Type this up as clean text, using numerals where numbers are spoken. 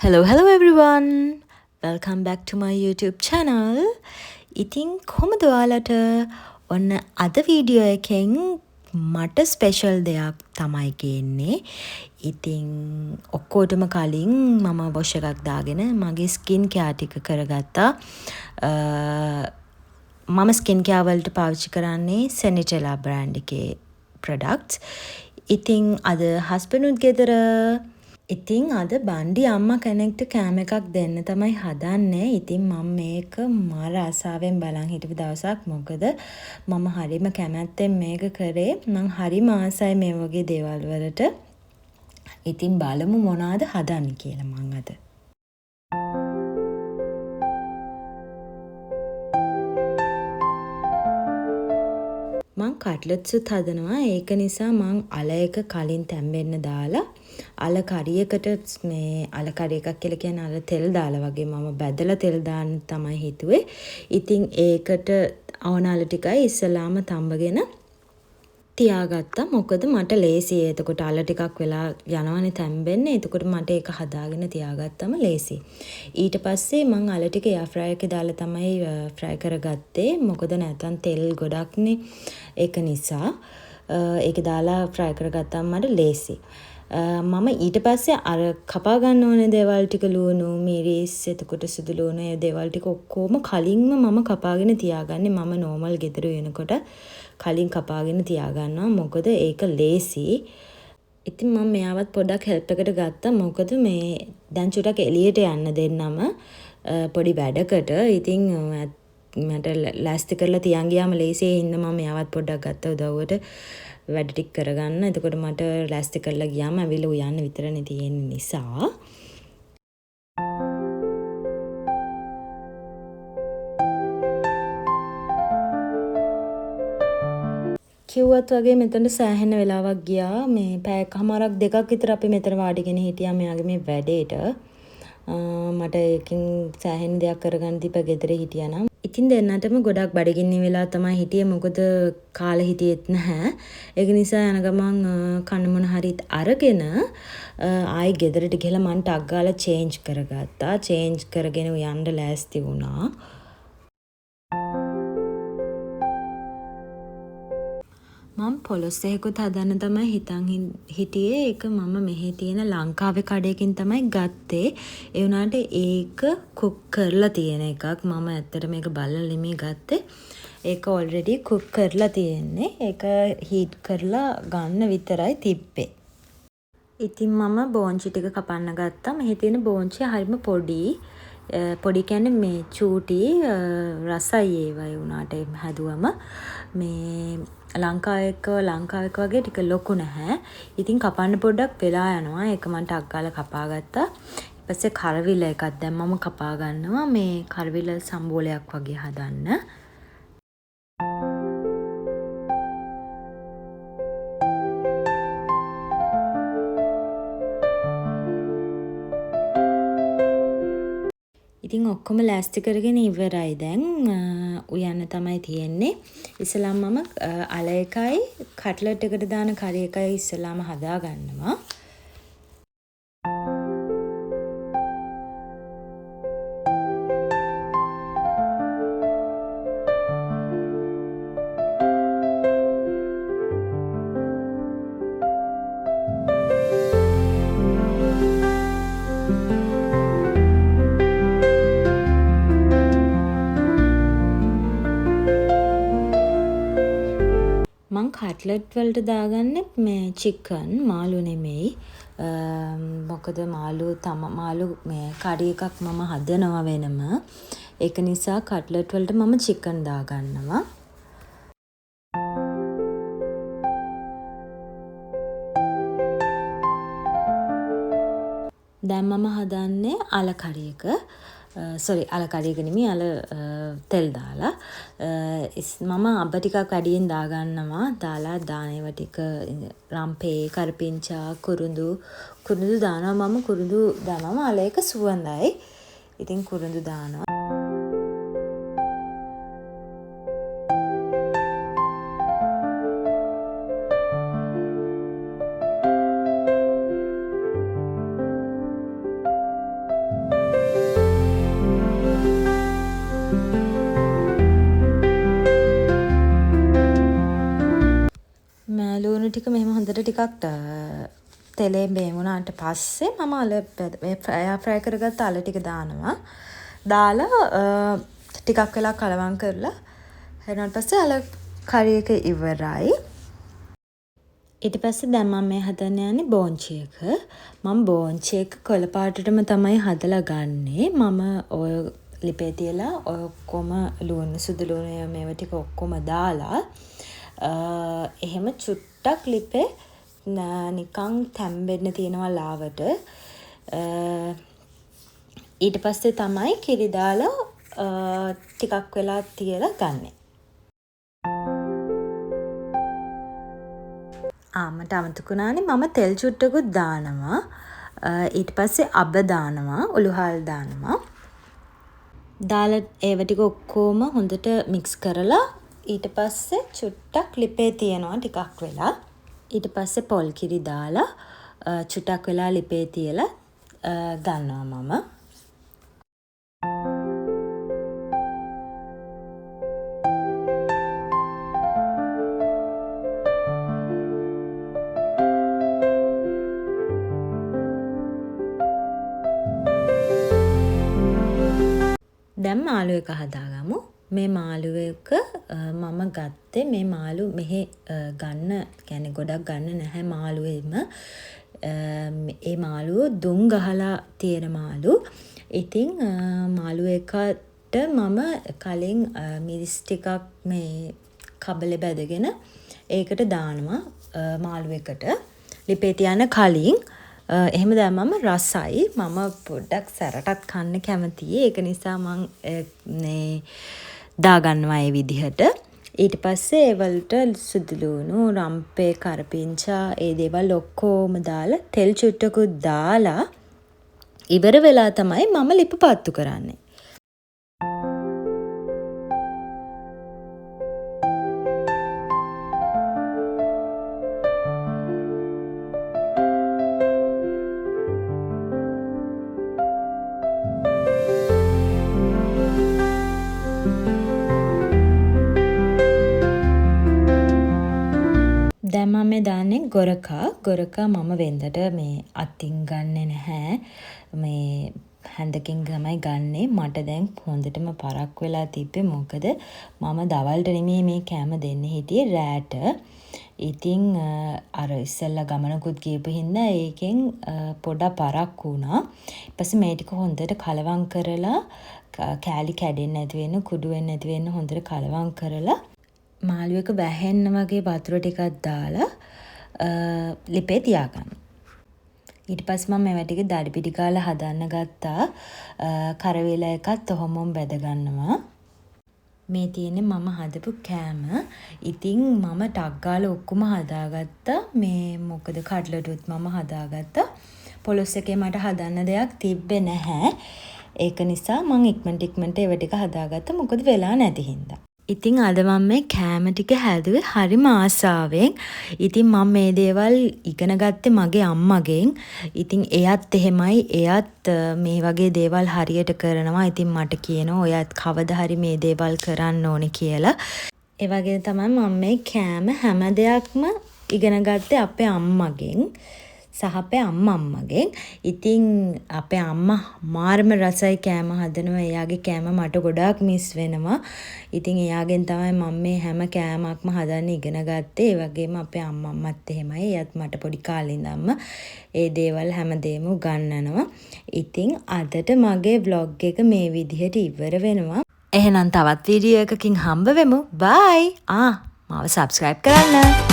Hello everyone. Welcome back to my YouTube channel. ඉතින් කොහොමද ඔයාලට ඔන්න අද වීඩියෝ එකෙන් මට ස්පෙෂල් දෙයක් තමයි ගේන්නේ. ඉතින් ඔක්කොටම කලින් මම වොෂ් එකක් දාගෙන මගේ ස්කින් කෙයාර් ටික කරගත්තා. මම ස්කින් කෙයාර් වලට පාවිච්චි කරන්නේ Senitella brand එකේ products. ඉතින් අද හස්බන්ඩ්ුත් ගෙදර ඉතින් අද බණ්ඩි අම්මා කෙනෙක්ට කෑම එකක් දෙන්න තමයි හදන්නේ. ඉතින් මම මේක මාර ආසාවෙන් බලන් හිටපු දවසක්. මොකද මම හරිම කැමැත්තෙන් මේක කරේ. මං හරිම ආසයි මේ වගේ දේවල් වලට. ඉතින් බලමු මොනවද හදන්නේ කියලා මං අද. මං කට්ලට්ස්ුත් හදනවා. ඒක නිසා මං අල එක කලින් තැම්බෙන්න දාලා අල කරියකට මේ අල කරිය එකක් කියලා කියන්නේ අල තෙල් දාලා වගේ මම බැදලා තෙල් දාන්න තමයි හිතුවේ. ඉතින් ඒකට අවන අල ටිකයි ඉස්සලාම තඹගෙන තියාගත්තා. මොකද මට ලේසියි. එතකොට අල ටිකක් වෙලා යනවනේ තැම්බෙන්නේ. එතකොට මට ඒක හදාගෙන තියාගත්තම ලේසියි. ඊට පස්සේ මං අල ටික එයා ෆ්‍රයි එකේ දාලා තමයි ෆ්‍රයි කරගත්තේ. මොකද නැත්තම් තෙල් ගොඩක්නේ. ඒක නිසා ඒක දාලා ෆ්‍රයි කරගත්තාම මට ලේසියි. මම ඊට පස්සේ අර කපා ගන්න ඕනේ දේවල් ටික ලුණු මිරිස් එතකොට සුදු ලුණු ඒ දේවල් ටික ඔක්කොම කලින්ම මම කපාගෙන තියාගන්නේ. මම නෝමල් ගෙදර වෙනකොට කලින් කපාගෙන තියාගන්නවා. මොකද ඒක ලේසි. ඉතින් මම මෙයාවත් පොඩ්ඩක් හෙල්ප් එකට ගත්තා. මොකද මේ දැන් චුට්ටක් එළියට යන්න දෙන්නම පොඩි වැඩකට. ඉතින් මට ලෑස්ති කරලා තියන් ගියාම ලේසියි හින්දා මම මෙයාවත් පොඩ්ඩක් ගත්තා උදව්වට. වැඩ ටික කරගන්න. එතකොට මට ලෑස්ති කරලා ගියාම ඇවිල්ලා උයන්න විතරනේ තියෙන නිසා. කිව්වත් වගේ මෙතනට සෑහෙන වෙලාවක් ගියා. මේ පැයකමාරක් දෙකක් විතර අපි මෙතන වාඩිගෙන හිටියා මෙයාගේ මේ වැඩේට. මට ඒකෙන් සෑහෙන දෙයක් කරගන්න දීප ගෙදර හිටියා නම්. ඉතින් දෙන්නටම ගොඩක් බඩගින්න වෙලා තමයි හිටියේ. මොකද කාලේ හිටියෙත් නැහැ. ඒක නිසා යන ගමන් කන්න මොන හරිත් අරගෙන ආයි ගෙදරට ගිහලා මං ටක් ගාලා චේන්ජ් කරගත්තා. චේන්ජ් කරගෙන යන්න ලෑස්ති වුණා. මම පොලොස් එකකුත් හදන්න තමයි හිතන් හිටියේ. ඒක මම මෙහි තියෙන ලංකාවේ කඩේකින් තමයි ගත්තේ. ඒ වුණාට ඒක කුක් කරලා තියෙන එකක්. මම ඇත්තට මේක බලලා නෙමෙයි ගත්තේ. ඒක ඔල්රෙඩි කුක් කරලා තියෙන්නේ. ඒක හීට් කරලා ගන්න විතරයි තිබ්බේ. ඉතින් මම බෝංචි ටික කපන්න ගත්තා. මෙහි තියෙන බෝංචි හරිම පොඩි. පොඩි කියන්නේ මේ චූටි රසයි ඒවයි වුණාට හැදුවම මේ ලංකාව එක වගේ ටික ලොකු නැහැ. ඉතින් කපන්න පොඩ්ඩක් වෙලා යනවා. ඒක මම ටක් ගාලා කපා ගත්තා. ඊට පස්සේ කරවිල එකක් දැන් මම කපා ගන්නවා. මේ කරවිල සම්බෝලයක් වගේ හදන්න. ඉතින් ඔක්කොම ලෑස්ති කරගෙන ඉවරයි දැන්. උයන්න තමයි තියෙන්නේ. ඉස්සලාම මම අල එකයි කට්ලට් එකට දාන කරි එකයි ඉස්සලාම හදා ගන්නවා. මං කට්ලට් වලට දාගන්නෙත් මේ චිකන් මාළු නෙමෙයි. මොකද මාළු මේ කරි එකක් මම හදනවා වෙනම. ඒක නිසා කට්ලට් වලට මම චිකන් දාගන්නවා. දැන් මම හදන්නේ අල කරි එක. අල කරි එක නෙමෙයි අල තෙල් දාලා. මම අබ ටිකක් වැඩියෙන් දාගන්නවා. දාලා දාන ඒවා ටික රම්පේ, කරපිංචා, කුරුඳු දානවා. මම කුරුඳු දානවා. අල එක සුවඳයි. ඉතින් කුරුඳු දානවා. මාළු ටික මෙහෙම හොඳට ටිකක් තෙලේ බේමුණාට පස්සේ මම එයා ෆ්‍රයි කරගත්ත අල ටික දානවා. දාලා ටිකක් වෙලා කලවම් කරලා ඊට පස්සේ අල කරි එක ඉවරයි. ඊට පස්සේ දැන් මම මේ හදන්න යන්නේ බෝංචි එක. මම බෝංචි එක කොළ පාටටම තමයි හදලා ගන්නෙ. මම ඔය ලිපේ තියලා ඔය ඔක්කොම ලුණු සුදු ලුණු මේවා ටික ඔක්කොම දාලා එහෙම චුට්ටක් ලිපේ නිකන් තැම්බෙන්න තියෙනවා ලාවට. ඊට පස්සේ තමයි කිරි දාලා ටිකක් වෙලා තියලා ගන්නෙ. මට අමතක වුණානේ මම තෙල් චුට්ටකුත් දානවා. ඊට පස්සේ අබ දානවා, උළුහල් දානවා. දාලා ඒව ටික ඔක්කොම හොඳට මික්ස් කරලා ඊට පස්සේ චුට්ටක් ලිපේ තියනවා ටිකක් වෙලා. ඊට පස්සේ පොල් කිරි දාලා චුට්ටක් වෙලා ලිපේ තියලා ගන්නවා මම. දැන් මාළු එක හදාගමු. මේ මාළු එක මම ගත්තේ මේ මාළු මෙහෙ ගන්න, කියන්නේ ගොඩක් ගන්න නැහැ මාළුවෙම. ඒ මාළුව දුම් ගහලා තියෙන මාළු. ඉතින් මාළු එකට මම කලින් මිරිස් ටිකක් මේ කබලේ බැදගෙන ඒකට දානවා මාළු එකට. ලිපේ තියන්න කලින් එහෙම දැම්මම රසයි. මම පොඩ්ඩක් සැරටත් කන්න කැමතියි. ඒක නිසා මං දාගන්නවා ඒ විදිහට. ඊට පස්සේ ඒවලට සුදුලුණු, රම්පේ, කරපිංචා ඒ දේවල් ඔක්කොම දාලා තෙල් චුට්ටකුත් දාලා ඉවර වෙලා තමයි මම ලිප පත්තු කරන්නේ. දැන් මම මේ දාන්නේ ගොරකා. ගොරකා මම වෙන්දට මේ අතින් ගන්නෙ නැහැ. මේ හැන්දකින් තමයි ගන්නෙ. මට දැන් හොඳටම පරක් වෙලා තිබ්බේ. මොකද මම දවල්ට නෙමෙයි මේ කෑම දෙන්න හිටියේ, රෑට. ඉතින් අර ඉස්සෙල්ලා ගමනකුත් ගියපු හින්දා ඒකෙන් පොඩක් පරක් වුණා. ඊපස්සේ මේ ටික හොඳට කලවම් කරලා කෑලි කැඩෙන්නේ නැති වෙන්න, කුඩු වෙන්නේ නැති වෙන්න හොඳට කලවම් කරලා මාළු එක වැහෙන්න වගේ වතුර ටිකක් දාලා ලිපේ තියාගන්න. ඊට පස්සේ මම මේවා ටික දඩි පිටි ගාලා හදන්න ගත්තා. කරවේල එකත් ඔහොමම බැද ගන්නවා. මේ තියෙන්නේ මම හදපු කෑම. ඉතින් මම ටක් ගාලා ඔක්කොම හදාගත්තා. මේ මොකද කට්ලටුත් මම හදාගත්තා. පොලොස් එකේ මට හදන්න දෙයක් තිබ්බේ නැහැ. ඒක නිසා මම ඉක්මනට ඒව ටික හදාගත්තා. මොකද වෙලා නැති හින්දා. ඉතින් අද මම මේ කෑම ටික හැදුවේ හරිම ආසාවෙන්. ඉතින් මම මේ දේවල් ඉගෙන ගත්තේ මගේ අම්මගෙන්. ඉතින් එයත් එහෙමයි. එයත් මේ වගේ දේවල් හරියට කරනවා. ඉතින් මට කියනවා ඔයත් කවදා හරි මේ දේවල් කරන්න ඕනේ කියලා. ඒ වගේ තමයි මම මේ කෑම හැම දෙයක්ම ඉගෙන ගත්තේ අපේ අම්මගෙන්. සහ අපේ අම්මගෙන්. ඉතින් අපේ අම්මා මාරම රසයි කෑම හදනවා. එයාගේ කෑම මට ගොඩාක් මිස් වෙනවා. ඉතින් එයාගෙන් තමයි මම මේ හැම කෑමක්ම හදන්න ඉගෙන ගත්තේ. ඒ වගේම අපේ අම්මත් එහෙමයි. එයාත් මට පොඩි කාලේ ඉඳන්ම ඒ දේවල් හැමදේම උගන්වනවා. ඉතින් අදට මගේ vlog එක මේ විදිහට ඉවර වෙනවා. එහෙනම් තවත් වීඩියෝ එකකින් හම්බ වෙමු. bye. මාව subscribe කරන්න.